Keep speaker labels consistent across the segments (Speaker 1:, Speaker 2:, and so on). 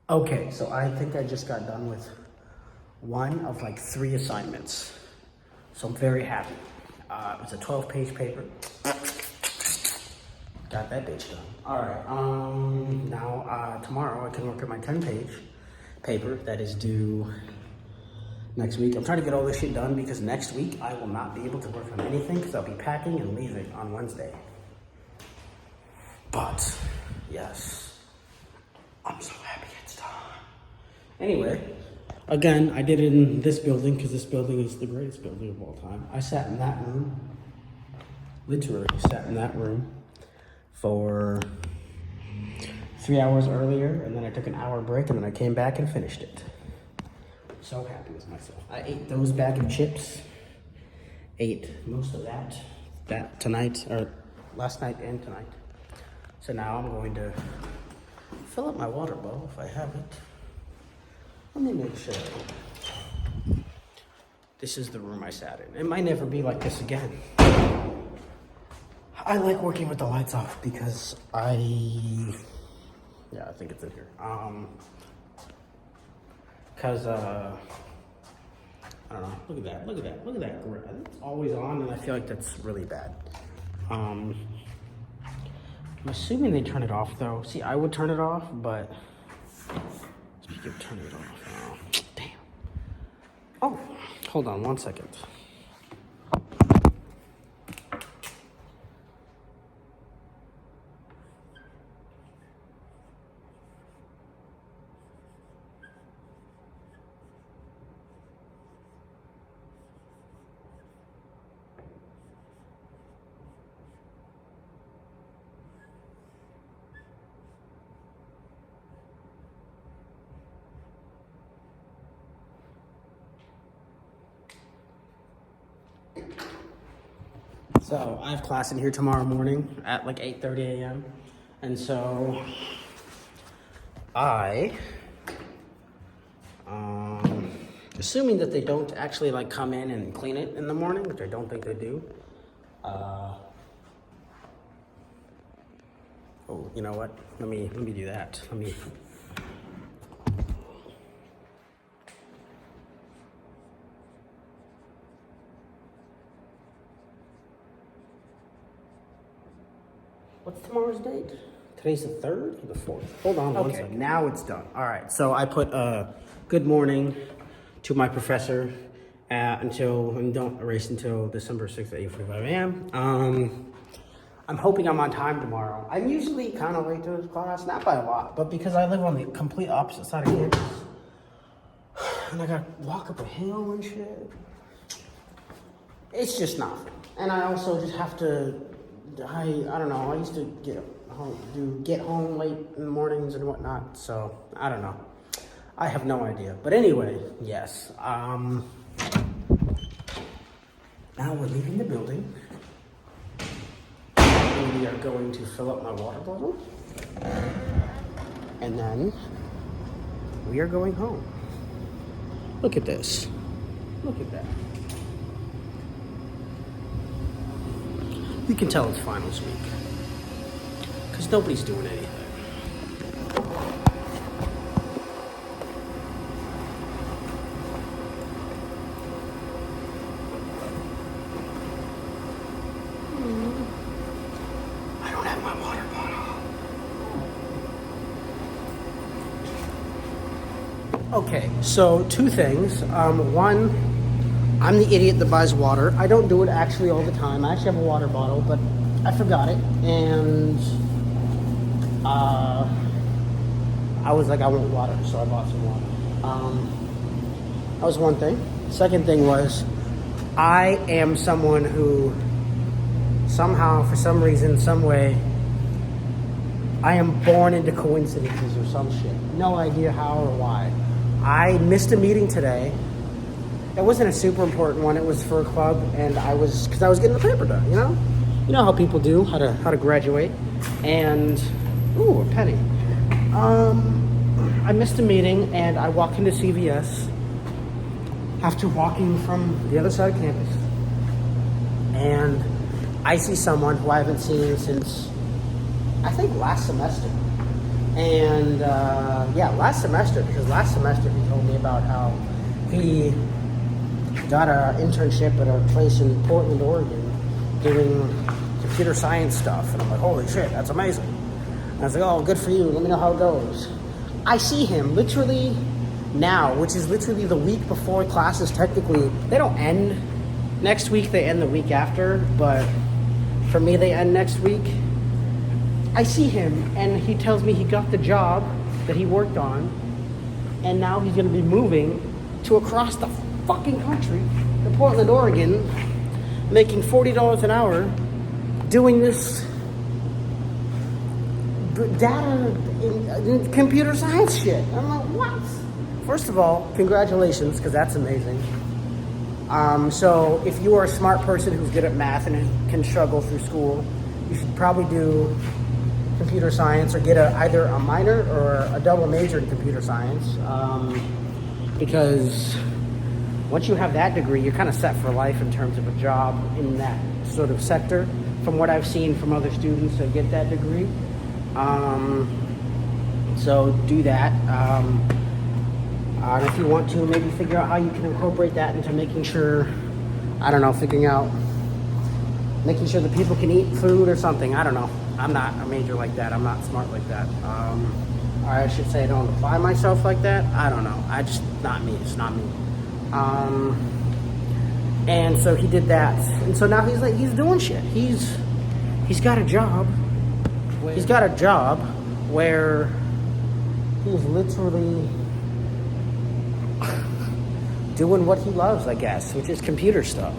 Speaker 1: Okay, so I think I just got done with one of like 3 assignments. So I'm very happy. It was a 12-page paper. Got that bitch done. All right, now tomorrow I can work on my 10-page paper that is due next week. I'm trying to get all this shit done because next week I will not be able to work on anything because I'll be packing and leaving on Wednesday. But, yes, I'm so happy it's done. Anyway, again, I did it in this building because this building is the greatest building of all time. I sat in that room, literally sat in that room for 3 hours earlier, and then I took an hour break, and then I came back and finished it. So happy with myself. I ate those bag of chips, ate most of that tonight, or last night and tonight. So now I'm going to fill up my water bottle if I have it. Let me make sure. This is the room I sat in. It might never be like this again. I like working with the lights off because I think it's in here. Cause I don't know. Look at that. Look at that. Look at that. It's always on, and I feel like that's really bad. I'm assuming they turn it off though. See, I would turn it off, but speaking of turning it off, damn. Oh, hold on 1 second. So I have class in here tomorrow morning at like 8:30 a.m. And so assuming that they don't actually like come in and clean it in the morning, which I don't think they do. Oh, you know what? Let me do that. What's tomorrow's date? Today's the 3rd or the 4th? Hold on one second. Now it's done. All right, so I put good morning to my professor and don't erase until December 6th at 8:45 a.m. I'm hoping I'm on time tomorrow. I'm usually kind of late to this class, not by a lot, but because I live on the complete opposite side of campus, and I gotta walk up a hill and shit, it's just not fun. And I also just have to, I don't know, I used to get home late in the mornings and whatnot, so I don't know. I have no idea. But anyway, yes. Now we're leaving the building. And we are going to fill up my water bottle. And then we are going home. Look at this. Look at that. You can tell it's finals week. Because nobody's doing anything. I don't have my water bottle. Okay, so 2 things. One, I'm the idiot that buys water. I don't do it actually all the time. I actually have a water bottle, but I forgot it. And I was like, I want water, so I bought some water. That was one thing. Second thing was, I am someone who somehow, for some reason, some way, I am born into coincidences or some shit. No idea how or why. I missed a meeting today. It wasn't a super important one. It was for a club, and because I was getting the paper done, you know? You know how people do, how to graduate. And, ooh, a penny. I missed a meeting, and I walked into CVS after walking from the other side of campus. And I see someone who I haven't seen since, I think, last semester. And yeah, last semester he told me about how he got an internship at a place in Portland, Oregon, doing computer science stuff. And I'm like, holy shit, that's amazing. And I was like, oh, good for you. Let me know how it goes. I see him literally now, which is literally the week before classes technically, they don't end next week, they end the week after, but for me, they end next week. I see him, and he tells me he got the job that he worked on, and now he's gonna be moving to across the fucking country to Portland, Oregon, making $40 an hour, doing this data in computer science shit. I'm like, what? First of all, congratulations, because that's amazing. So if you are a smart person who's good at math and can struggle through school, you should probably do computer science or get either a minor or a double major in computer science, because once you have that degree, you're kind of set for life in terms of a job in that sort of sector, from what I've seen from other students that get that degree. So do that. And if you want to, maybe figure out how you can incorporate that into making sure, I don't know, making sure that people can eat food or something. I don't know. I'm not a major like that. I'm not smart like that. Or I should say I don't apply myself like that. I don't know. Not me. It's not me. And so he did that. And so now he's doing shit. He's got a job. He's got a job where he's literally doing what he loves, I guess, which is computer stuff.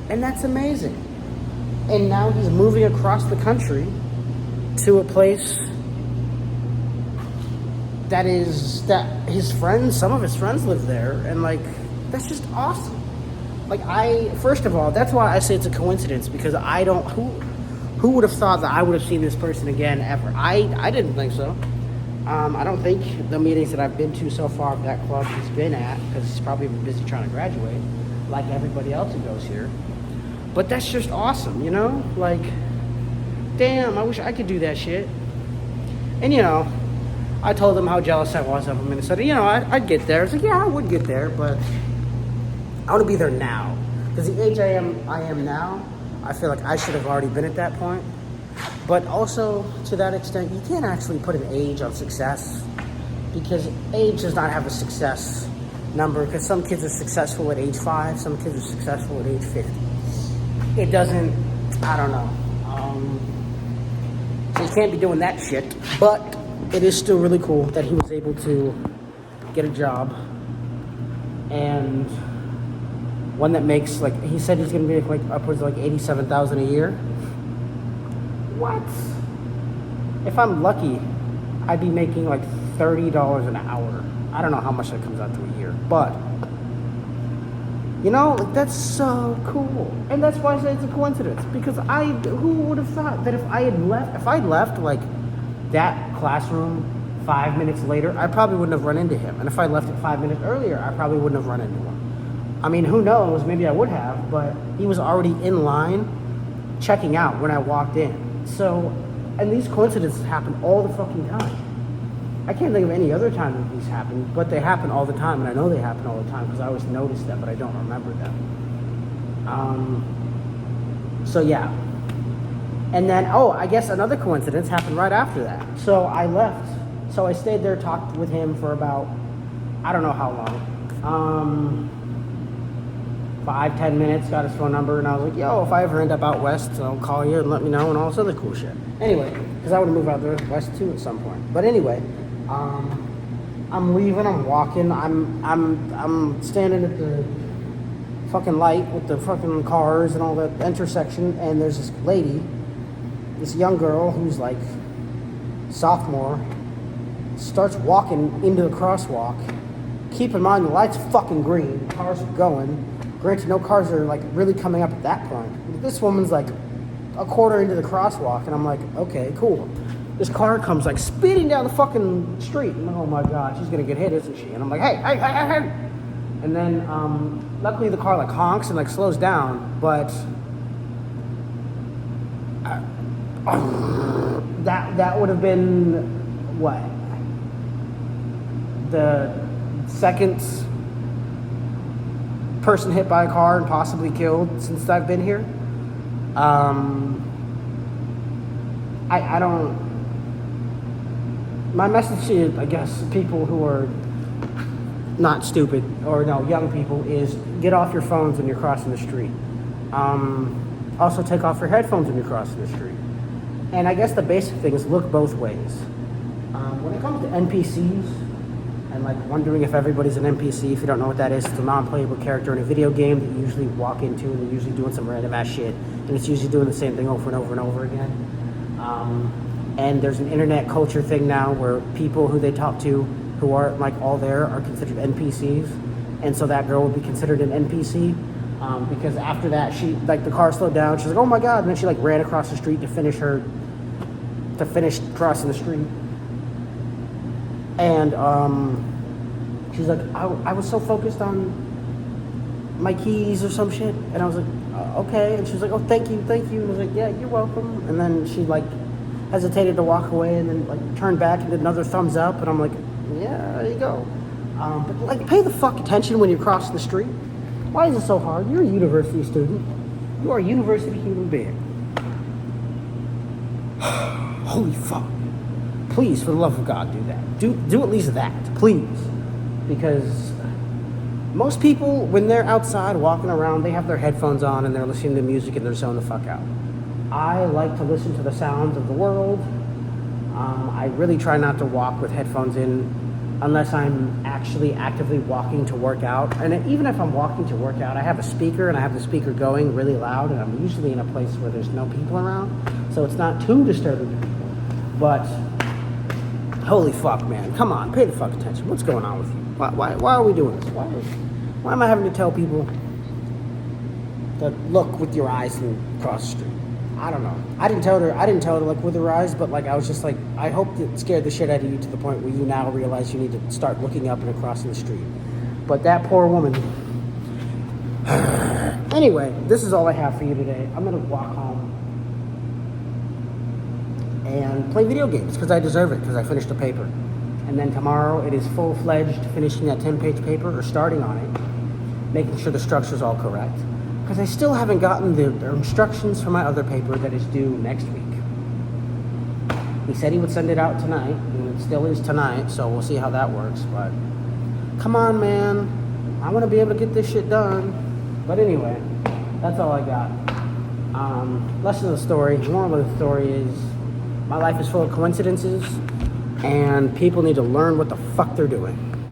Speaker 1: And that's amazing. And now he's moving across the country to a place that some of his friends live there, and like, that's just awesome. Like, first of all, that's why I say it's a coincidence, because who would have thought that I would have seen this person again ever? I didn't think so. I don't think the meetings that I've been to so far of that club he's been at, because he's probably been busy trying to graduate, like everybody else who goes here. But that's just awesome, you know? Like, damn, I wish I could do that shit. And, you know, I told him how jealous I was of him, and I said, you know, I'd get there. I was like, yeah, I would get there, but I want to be there now. Because the age I am now, I feel like I should have already been at that point. But also, to that extent, you can't actually put an age on success, because age does not have a success number, because some kids are successful at age 5, some kids are successful at age 50. It doesn't, I don't know. So you can't be doing that shit, but it is still really cool that he was able to get a job, and one that makes, like, he said he's going to make like upwards of like $87,000 a year. What? If I'm lucky, I'd be making like $30 an hour. I don't know how much that comes out to a year, but you know, like, that's so cool. And that's why I say it's a coincidence, because who would have thought that if I'd left like that classroom 5 minutes later, I probably wouldn't have run into him. And if I left it 5 minutes earlier, I probably wouldn't have run into him. I mean, who knows? Maybe I would have, but he was already in line checking out when I walked in. So, and these coincidences happen all the fucking time. I can't think of any other time that these happen, but they happen all the time, and I know they happen all the time because I always notice them, but I don't remember them. So yeah. And then, I guess another coincidence happened right after that. So I left. So I stayed there, talked with him for about, I don't know how long. 5-10 minutes, got his phone number, and I was like, yo, if I ever end up out west, I'll call you and let me know, and all this other cool shit. Anyway, because I want to move out there west too at some point. But anyway, I'm leaving, I'm walking, I'm standing at the fucking light with the fucking cars and all that intersection, and there's this lady, this young girl who's like sophomore, starts walking into the crosswalk. Keep in mind, the light's fucking green, cars are going. Granted, no cars are like really coming up at that point. This woman's like a quarter into the crosswalk, and I'm like, okay, cool. This car comes like speeding down the fucking street, and oh my god, she's gonna get hit, isn't she? And I'm like, hey. And then luckily the car like honks and like slows down, but that would have been what? the second person hit by a car and possibly killed since I've been here. I don't. My message to, I guess, people who are not stupid, or no, young people, is get off your phones when you're crossing the street. Also, take off your headphones when you're crossing the street. And I guess the basic thing is look both ways. When it comes to NPCs, and like wondering if everybody's an NPC, if you don't know what that is, it's a non-playable character in a video game that you usually walk into, and they're usually doing some random ass shit, and it's usually doing the same thing over and over and over again. And there's an internet culture thing now where people who they talk to who aren't like all there are considered NPCs, and so that girl would be considered an NPC because after that she, like, the car slowed down, she's like, oh my god, and then she like ran across the street to finish crossing the street. And she's like, I was so focused on my keys or some shit, and I was like, okay, and she was like, oh, thank you, and I was like, yeah, you're welcome. And then she like hesitated to walk away, and then like turned back and did another thumbs up, and I'm like, yeah, there you go. But like, pay the fuck attention when you're crossing the street. Why is it so hard? You're a university student. You are a university human being. Holy fuck. Please, for the love of God, do that. Do at least that, please. Because most people, when they're outside walking around, they have their headphones on and they're listening to music and they're zoned the fuck out. I like to listen to the sounds of the world. I really try not to walk with headphones in unless I'm actually actively walking to work out. And even if I'm walking to work out, I have a speaker and I have the speaker going really loud, and I'm usually in a place where there's no people around, so it's not too disturbing to people. But holy fuck, man, come on, pay the fuck attention. What's going on with you? Why are we doing this? Why am I having to tell people to look with your eyes and cross the street? I don't know. I didn't tell her to look with her eyes, but like I was just like, I hope it scared the shit out of you to the point where you now realize you need to start looking up and crossing the street. But that poor woman. Anyway, this is all I have for you today. I'm gonna walk home and play video games because I deserve it, because I finished a paper. And then tomorrow it is full-fledged finishing that 10-page paper, or starting on it, making sure the structure's all correct. Because I still haven't gotten the instructions for my other paper that is due next week. He said he would send it out tonight, and it still is tonight, so we'll see how that works. But come on, man. I want to be able to get this shit done. But anyway, that's all I got. Lesson of the story, moral of the story is my life is full of coincidences, and people need to learn what the fuck they're doing.